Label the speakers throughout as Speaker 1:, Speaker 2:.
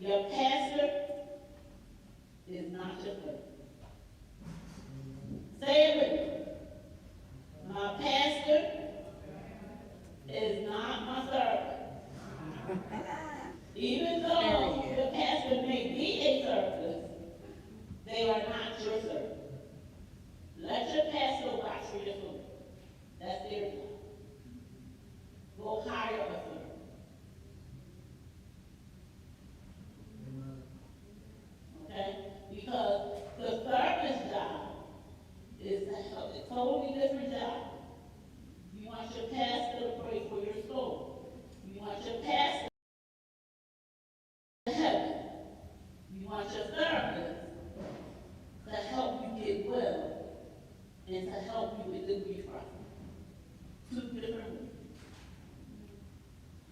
Speaker 1: Your pastor is not your servant. Say it with me. My pastor is not my servant. Even though the pastor may be a servant, they are not your servant. Let your pastor watch for your food. That's their job. Go hire a servant. Okay? Because the servant's job is a totally different job. You want your pastor to pray for your soul. You want your pastor to heaven. You want your servant to help you get well and to help you with the grief process. Two different ways.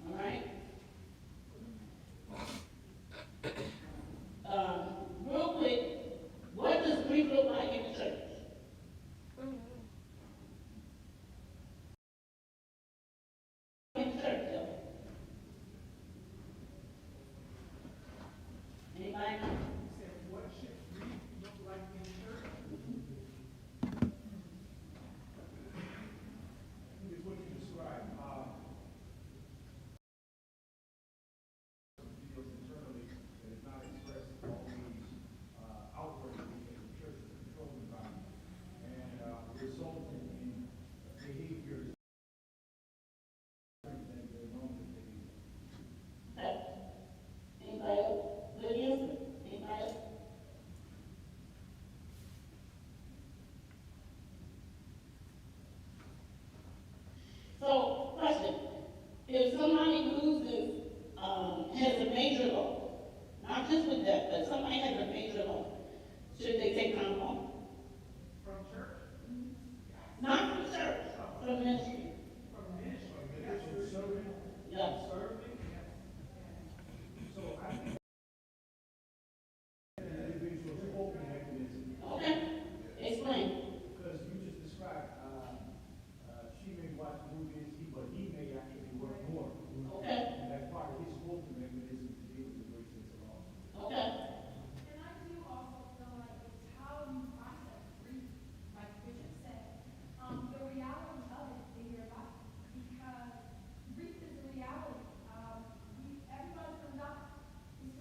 Speaker 1: All right? Real quick, what does grief look like in the church? In the church, though. Anybody know?
Speaker 2: What should grief look like in church? I think it's what you described. Feels internally that is not expressed always outwardly because the church is a controlled environment and result in behaviors than the normal behavior.
Speaker 1: Anybody else? Good answer. Anybody else? So, question. If somebody loses, has a major loss, not just with death, but somebody has a major loss, should they take time off?
Speaker 2: From church?
Speaker 1: Not from church, from ministry.
Speaker 2: From ministry? Yes. Serving?
Speaker 1: Yes.
Speaker 2: Serving? Yes. So I think an individual's coping mechanism.
Speaker 1: Okay. Explain.
Speaker 2: Because you just described, she may watch movies, but he may actually work more.
Speaker 1: Okay.
Speaker 2: And that's part of his coping mechanism to deal with the great sense of loss.
Speaker 1: Okay.
Speaker 3: And I do also feel like it's how you process grief, like Bishop said, the reality of it in your life. Because grief is a reality. Everybody's gonna die. It's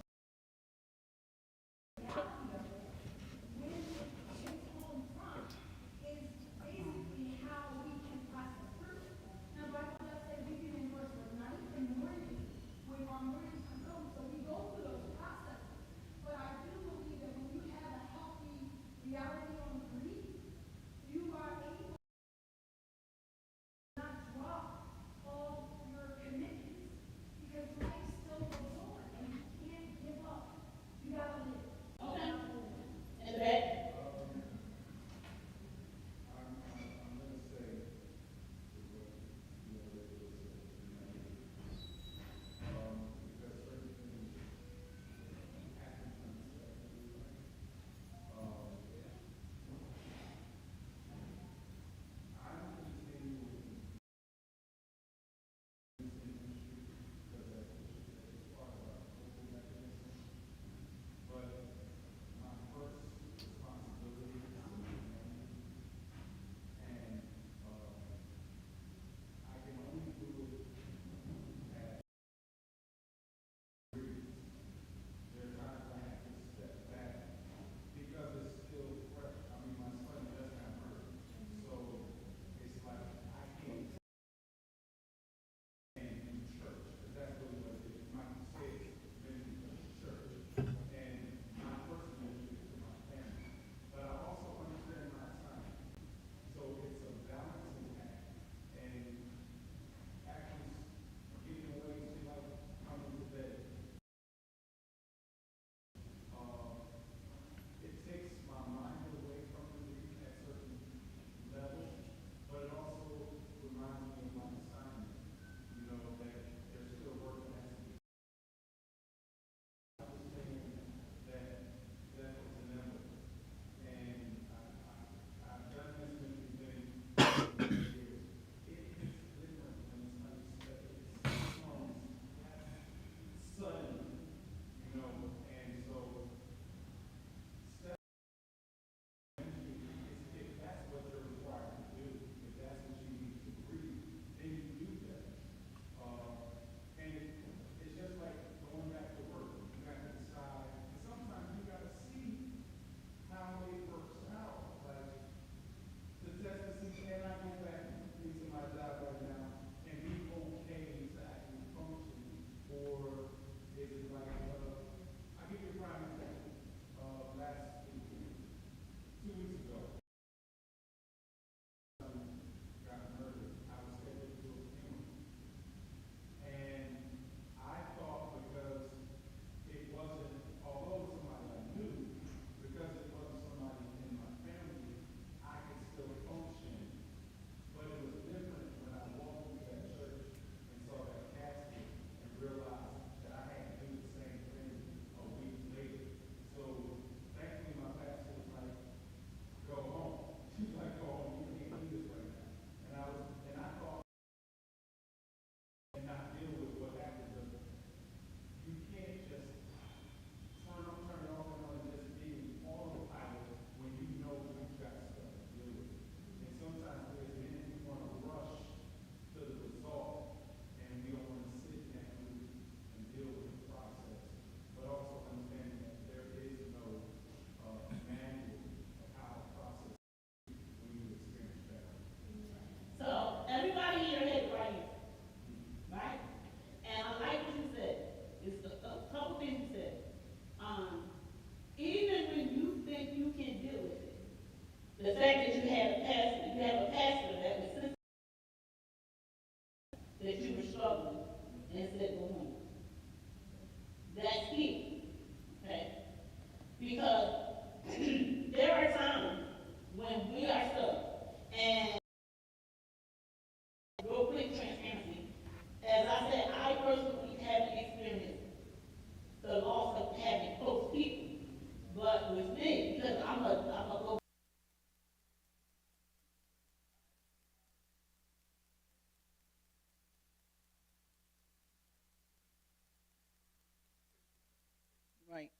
Speaker 1: Right.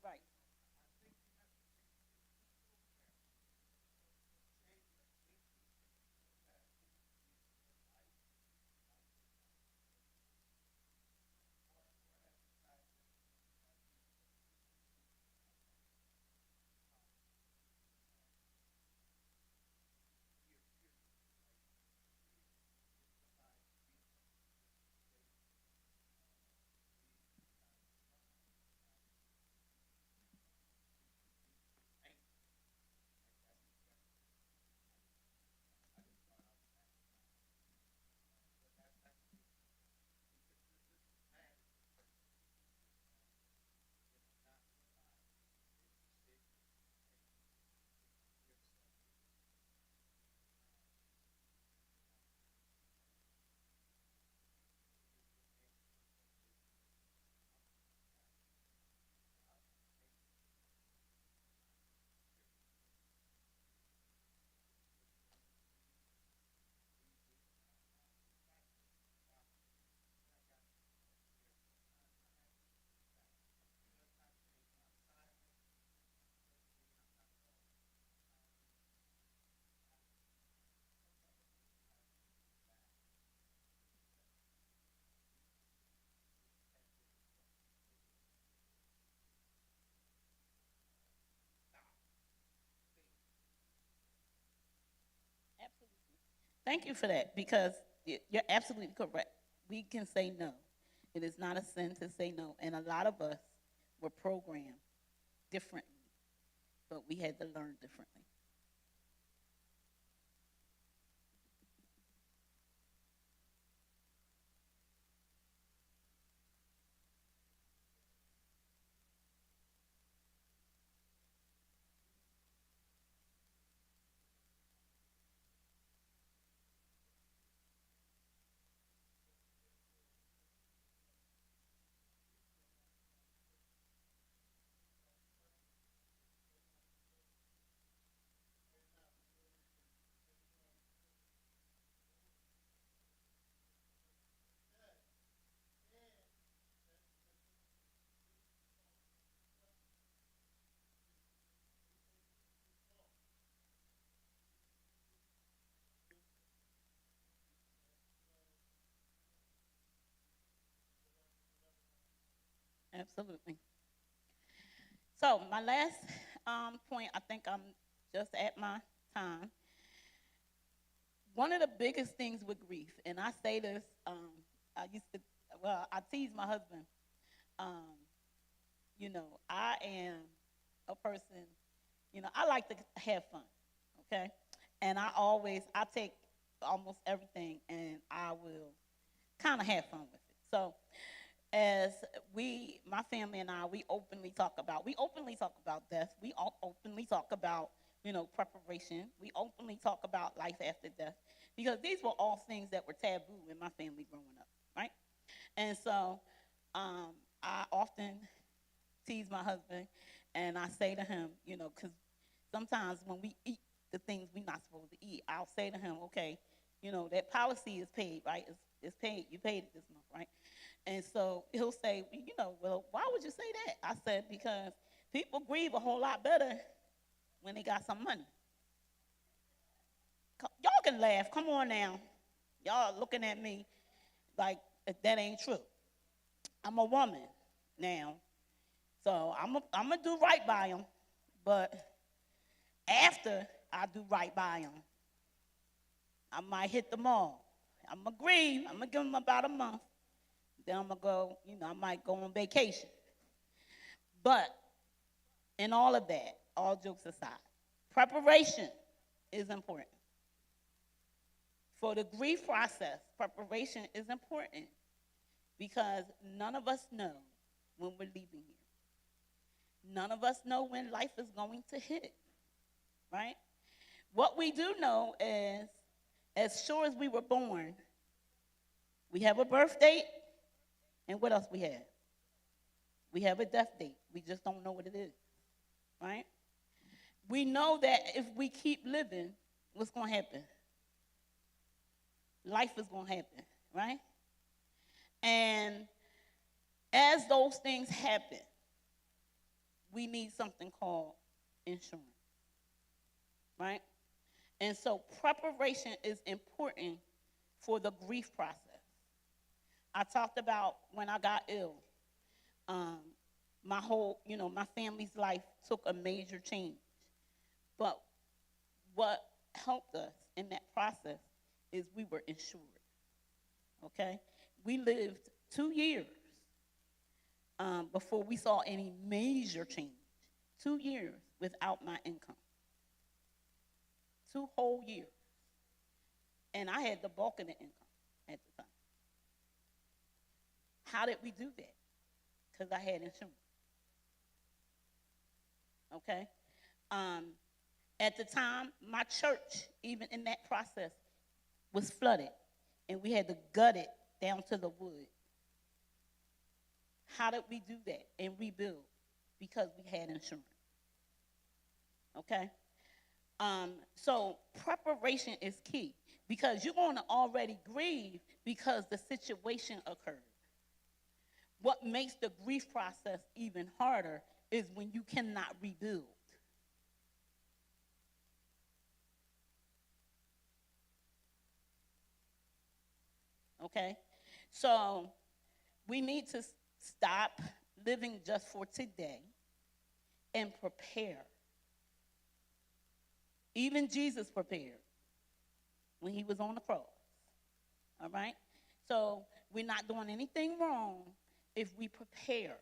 Speaker 1: Right. Absolutely. Thank you for that because you're absolutely correct. We can say no. It is not a sin to say no. And a lot of us were programmed differently, but we had to learn differently. Absolutely. So, my last point, I think I'm just at my time. One of the biggest things with grief, and I say this, I used to, well, I tease my husband. Um, I am a person, I like to have fun, okay? And I take almost everything and I will kind of have fun with it. So, as my family and I, we openly talk about death. We openly talk about, preparation. We openly talk about life after death because these were all things that were taboo in my family growing up, right? And so, um, I often tease my husband and I say to him, because sometimes when we eat the things we're not supposed to eat, I'll say to him, okay, that policy is paid, right? It's paid. You paid it this month, right? And so he'll say, well, why would you say that? I said, because people grieve a whole lot better when they got some money. Y'all can laugh. Come on now. Y'all looking at me like that ain't true. I'm a woman now. So I'm going to do right by them. But after I do right by them, I might hit them all. I'm going to grieve. I'm going to give them about a month. Then I'm going to go, I might go on vacation. But in all of that, all jokes aside, preparation is important. For the grief process, preparation is important because none of us know when we're leaving here. None of us know when life is going to hit, right? What we do know is, as sure as we were born, we have a birth date, and what else we have? We have a death date. We just don't know what it is, right? We know that if we keep living, what's going to happen? Life is going to happen, right? And as those things happen, we need something called insurance, right? And so preparation is important for the grief process. I talked about when I got ill, my family's life took a major change. But what helped us in that process is we were insured, okay? We lived 2 years before we saw any major change. 2 years without my income. 2 whole years. And I had the bulk of the income at the time. How did we do that? Because I had insurance. Okay? At the time, my church, even in that process, was flooded. And we had to gut it down to the wood. How did we do that and rebuild? Because we had insurance. Okay? So preparation is key because you're going to already grieve because the situation occurred. What makes the grief process even harder is when you cannot rebuild. Okay? So we need to stop living just for today and prepare. Even Jesus prepared when he was on the cross. All right? So we're not doing anything wrong if we prepare.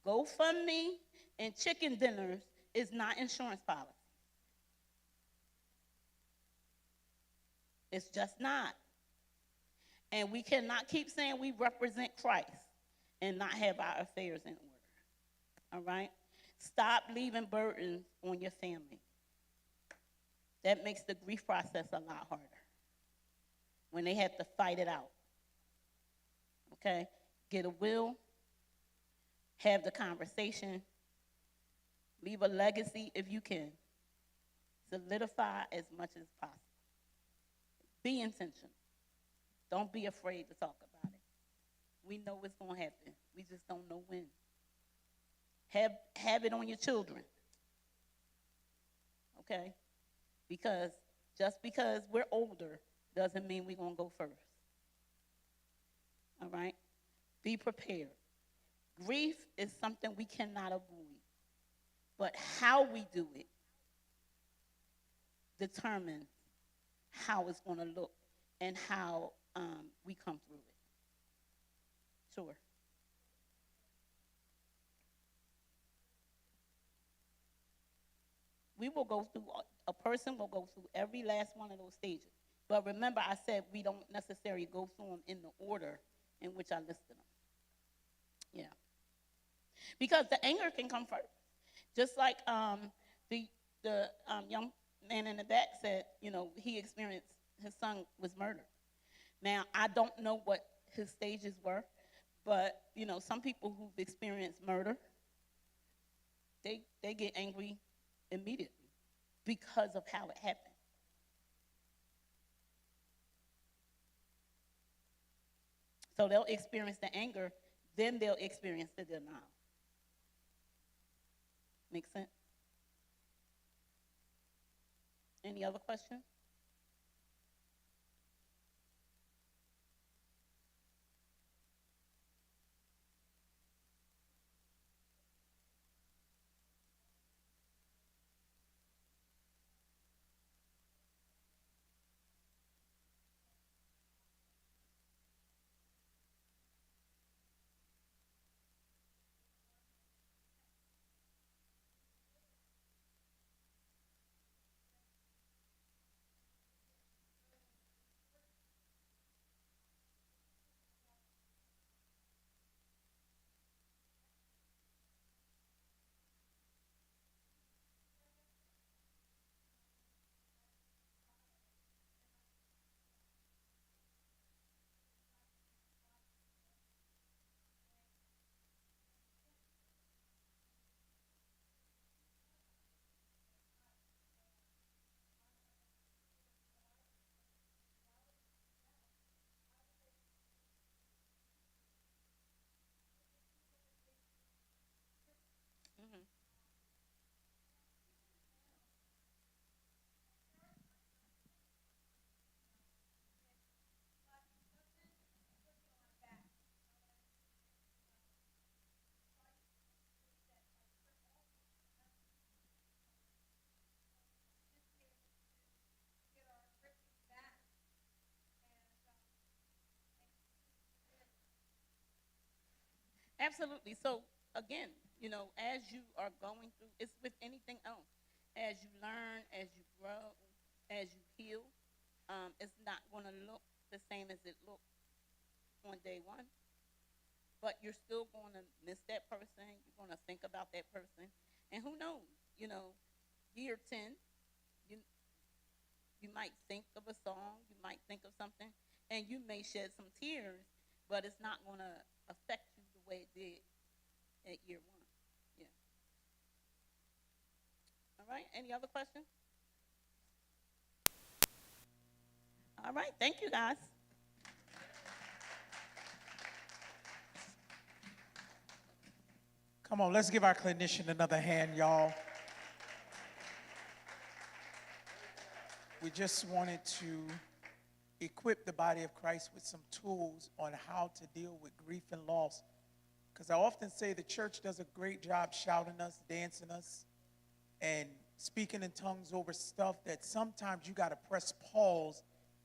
Speaker 1: GoFundMe and chicken dinners is not insurance policy. It's just not. And we cannot keep saying we represent Christ and not have our affairs in order. All right? Stop leaving burdens on your family. That makes the grief process a lot harder when they have to fight it out. Okay? Get a will, have the conversation, leave a legacy if you can. Solidify as much as possible. Be intentional. Don't be afraid to talk about it. We know it's going to happen. We just don't know when. Have it on your children. Okay? Because just because we're older doesn't mean we're going to go first. All right? Be prepared. Grief is something we cannot avoid. But how we do it determines how it's going to look and how we come through it. Sure. We will go through, a person will go through every last one of those stages. But remember, I said we don't necessarily go through them in the order in which I listed them. Yeah. Because the anger can come first. Just like the young man in the back said, he experienced his son was murdered. Now, I don't know what his stages were, but, some people who've experienced murder, they get angry immediately because of how it happened. So they'll experience the anger, then they'll experience the denial. Make sense? Any other questions? Absolutely. So again, as you are going through, it's with anything else. As you learn, as you grow, as you heal, it's not going to look the same as it looked on day one. But you're still going to miss that person. You're going to think about that person, and who knows? Year 10, you you might think of a song, you might think of something, and you may shed some tears, but it's not going to affect you the way it did at year one. Yeah. All right. Any other questions? All right. Thank you, guys.
Speaker 4: Come on, let's give our clinician another hand, y'all. We just wanted to equip the body of Christ with some tools on how to deal with grief and loss. Because I often say the church does a great job shouting us, dancing us, and speaking in tongues over stuff that sometimes you got to press pause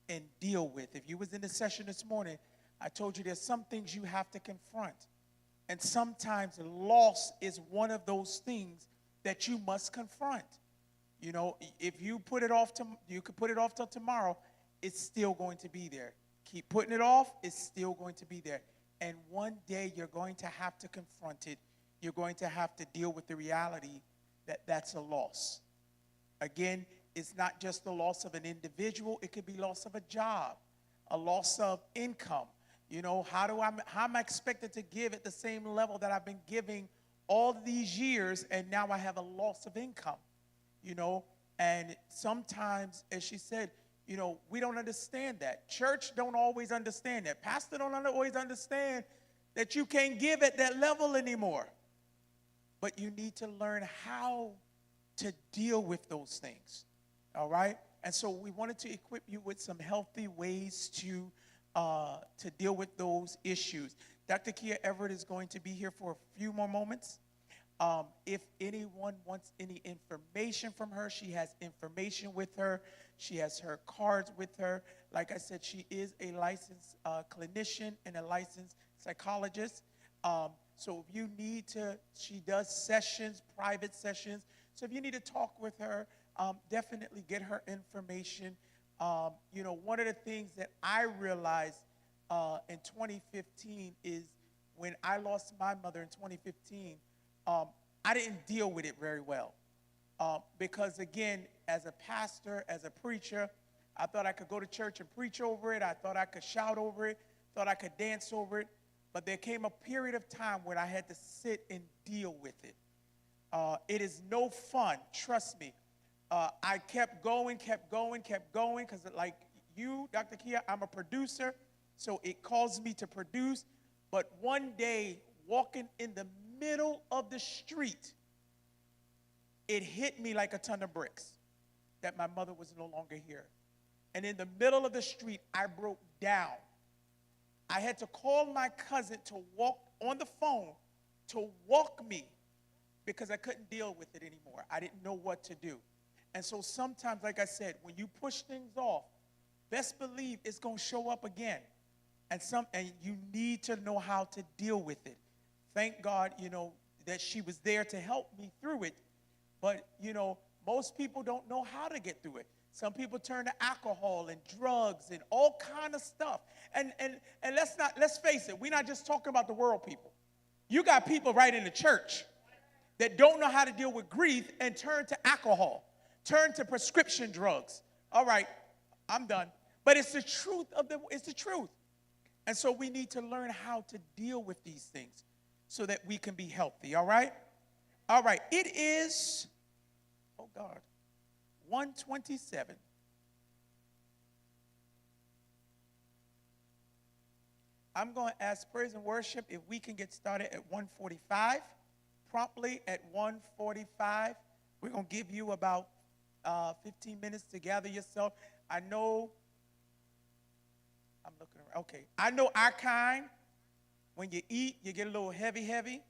Speaker 4: and deal with. If you was in the session this morning, I told you there's some things you have to confront. And sometimes loss is one of those things that you must confront. If you put it off you could put it off till tomorrow, it's still going to be there. Keep putting it off, it's still going to be there. And one day you're going to have to confront it. You're going to have to deal with the reality that that's a loss. Again, it's not just the loss of an individual, it could be loss of a job, a loss of income. How am I expected to give at the same level that I've been giving all these years, and now I have a loss of income? And sometimes, as she said, we don't understand that. Church don't always understand that. Pastor don't always understand that you can't give at that level anymore. But you need to learn how to deal with those things. All right? And so we wanted to equip you with some healthy ways to deal with those issues. Dr. Kia Everett is going to be here for a few more moments. If anyone wants any information from her, she has information with her. She has her cards with her. Like I said, she is a licensed clinician and a licensed psychologist. So if you need to, she does sessions, private sessions. So if you need to talk with her, definitely get her information. One of the things that I realized in 2015 is when I lost my mother in 2015, I didn't deal with it very well. Because, again, as a pastor, as a preacher, I thought I could go to church and preach over it. I thought I could shout over it, thought I could dance over it. But there came a period of time when I had to sit and deal with it. It is no fun, trust me. I kept going, because like you, Dr. Kia, I'm a producer, so it caused me to produce. But one day, walking in the middle of the street, it hit me like a ton of bricks that my mother was no longer here. And in the middle of the street, I broke down. I had to call my cousin to walk on the phone to walk me because I couldn't deal with it anymore. I didn't know what to do. And so sometimes, like I said, when you push things off, best believe it's going to show up again. And you need to know how to deal with it. Thank God, that she was there to help me through it. But, most people don't know how to get through it. Some people turn to alcohol and drugs and all kind of stuff. And let's face it, we're not just talking about the world people. You got people right in the church that don't know how to deal with grief and turn to alcohol, turn to prescription drugs. All right, I'm done. But it's the truth it's the truth. And so we need to learn how to deal with these things so that we can be healthy, all right? All right, it is, 1:27. I'm going to ask praise and worship if we can get started at 1:45. Promptly at 1:45. We're going to give you about 15 minutes to gather yourself. I know, I'm looking around. Okay, I know our kind, when you eat, you get a little heavy,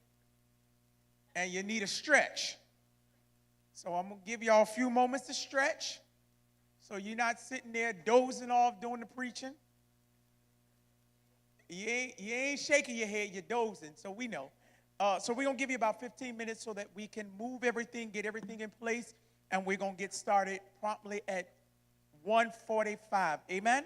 Speaker 4: and you need a stretch. So I'm going to give y'all a few moments to stretch so you're not sitting there dozing off doing the preaching. You ain't shaking your head, you're dozing, so we know. So we're going to give you about 15 minutes so that we can move everything, get everything in place, and we're going to get started promptly at 1:45. Amen?